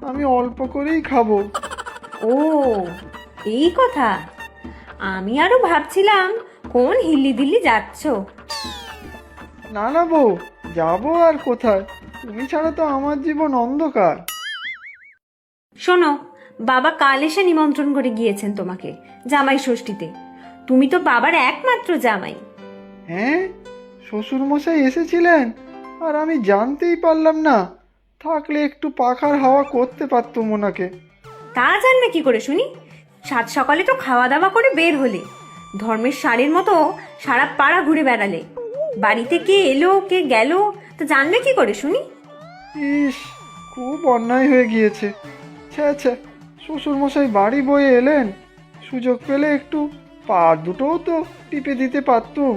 আমি অল্প করেই খাবো। ও, এই কথা। আমি আরো ভাবছিলাম কোন হিল্লি দিল্লি যাচ্ছ। না না বউ, যাবো আর কোথায়? তুমি ছাড়া তো আমার জীবন অন্ধকার। শোনো, বাবা কাল এসে নিমন্ত্রণ করে গিয়েছেন তোমাকে জামাই ষষ্ঠীতে। তুমি তো বাবার একমাত্র জামাই। হ্যাঁ, শ্বশুর মশাই এসেছিলেন আর আমি জানতেই পারলাম না। থাকলে একটু পাখার হাওয়া করতে পারতুম ওনাকে। তা জানবে কি করে শুনি? সাত সকালে তো খাওয়া দাওয়া করে বের হলে, ধর্মের শাড়ির মতো সারা পাড়া ঘুরে বেড়ালে। বাড়িতে কে এলো কে গেল তা জানবে কি করে শুনি? ইস, খুব অন্যায় হয়ে গিয়েছে। ছ্যা ছ্যা, শ্বশুর মশাই বাড়ি বয়ে এলেন, সুযোগ পেলে একটু পা দুটোও তো টিপে দিতে পারতুম।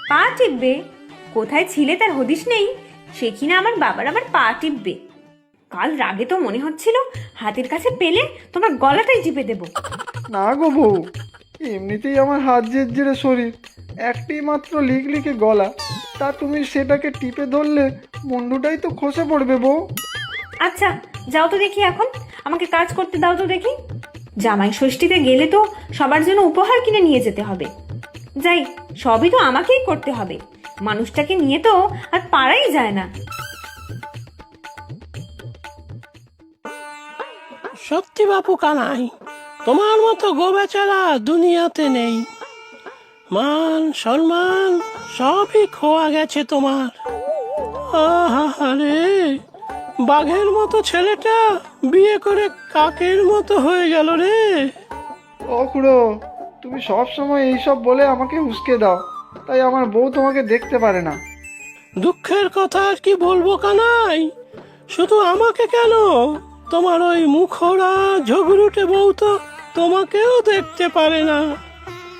পা টিপবে? কোথায় ছিলে তার হদিশ নেই, সে কিনা আমার বাবার আবার পা টিপবে। কাল রাগে তো মনে হচ্ছিল হাতের কাছে পেলে তোমার গলাটাই টিপে দেব। না গো বউ, এমনিতেই আমার হাত জেরজেরে শরীর, একটি মাত্র লিকলিকে গলা, তা তুমি সেটাকে টিপে ধরলে মুন্ডুটাই তো খসে পড়বে বউ। আচ্ছা, যাও তো দেখি, এখন আমাকে কাজ করতে দাও তো দেখি। জামাই ষষ্ঠীতে গেলে তো সবার জন্য উপহার কিনে নিয়ে যেতে হবে। যাই, সবই তো আমাকেই করতে হবে। মানুষটাকে নিয়ে তো আর পারাই যায় না। সত্যি বাপু কানাই, তোমার মতো গোবেচারা দুনিয়াতে নেই। মান সম্মান সবই খোয়া গেছে তোমার। আহারে, বাঘের মতো ছেলেটা বিয়ে করে কাকের মতো হয়ে গেল রে। ও খুড়ো, তুমি সব সময় এইসব বলে আমাকে উস্কে দাও, তাই আমার বউ তোমাকে দেখতে পারে না। দুঃখের কথা আর কি বলবো কানাই, শুধু আমাকে কেন, তোমার ওই মুখরা ঝগড়ুটে বউ তো তোমাকেও দেখতে পারে না।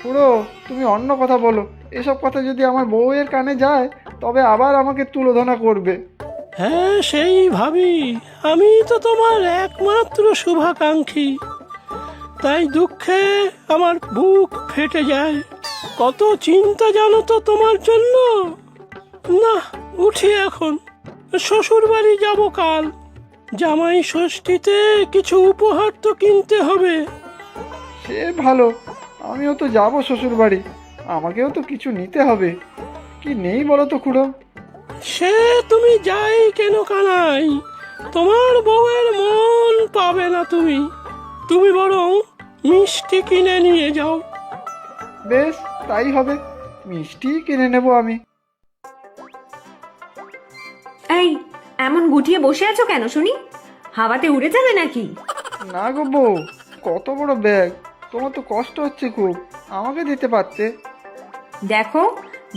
খুড়ো, তুমি অন্য কথা বলো। এসব কথা যদি আমার বউয়ের কানে যায় তবে আবার আমাকে তুলোধনা করবে। হ্যাঁ, সেই ভাবি, আমি তো তোমার একমাত্র শুভাকাঙ্ক্ষী, তাই দুঃখে আমার বুক ফেটে যায়। কত চিন্তা জানো তো তোমার জন্য। না, উঠি এখন, শ্বশুর বাড়ি যাবো কাল। জামাই ষষ্ঠীতে কিছু উপহার তো কিনতে হবে। সে ভালো, আমিও তো যাবো শ্বশুর বাড়ি, আমাকেও তো কিছু নিতে হবে। কি নেই বলো তো খুড়ো? সে তুমি যাই কেন কানাই, তোমার বউয়ের মন পাবে না তুমি। তুমি বরং মিষ্টি কিনে নিয়ে যাও। বেশ, তাই হবে, মিষ্টি কিনে নেব আমি। এই, এমন গুটিয়ে বসে আছো কেন শুনি? হাওয়াতে উড়ে যাবে নাকি? না গো বউ, কত বড় ব্যাগ, তোমার তো কষ্ট হচ্ছে খুব, আমাকে দিতে পারতে। দেখো,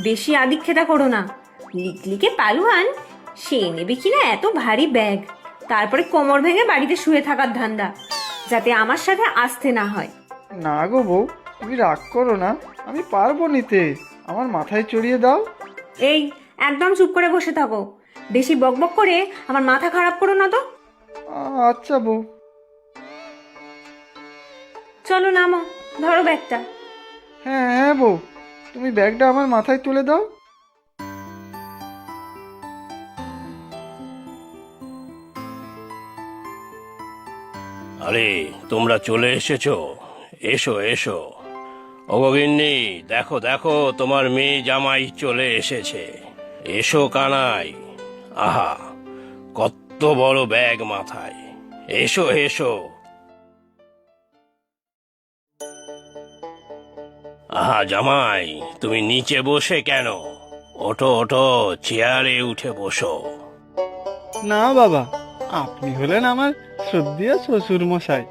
বেশি আদিক্ষেতা করো না। লিকলিকে পালুয়ান, সে নেবে কিনা এত ভারী ব্যাগ, তারপরে কোমর ভেঙে বাড়িতে শুয়ে থাকার ধান্দা, যাতে আমার সাথে আসতে না হয়। না গো বউ, তুমি রাগ করো না, আমি পারবো নিতে, আমার মাথায় চড়িয়ে দাও। এই, একদম চুপ করে বসে থাকো। বেশি বকবক করে আমার মাথা খারাপ করো না তো। আচ্ছা বউ। চলো নামো, ধরো ব্যাগটা। হ্যাঁ হ্যাঁ বউ, তুমি ব্যাগটা আমার মাথায় তুলে দাও। আরে, তোমরা চলে এসেছো, এসো এসো। অগগিন্নি, দেখো দেখো, তোমার মেয়ে জামাই চলে এসেছে। এসো কানাই। আহা, কত বড় ব্যাগ মাথায়। এসো এসো। আহা জামাই, তুমি নিচে বসে কেন? ওঠো ওঠো, চেয়ারে উঠে বসো। না বাবা, আপনি হলেন আমার শ্রদ্ধেয় শ্বশুর মশাই,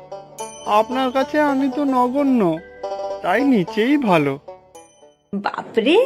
আপনার কাছে আমি তো নগণ্য, তাই নিচেই ভালো। বাপরে,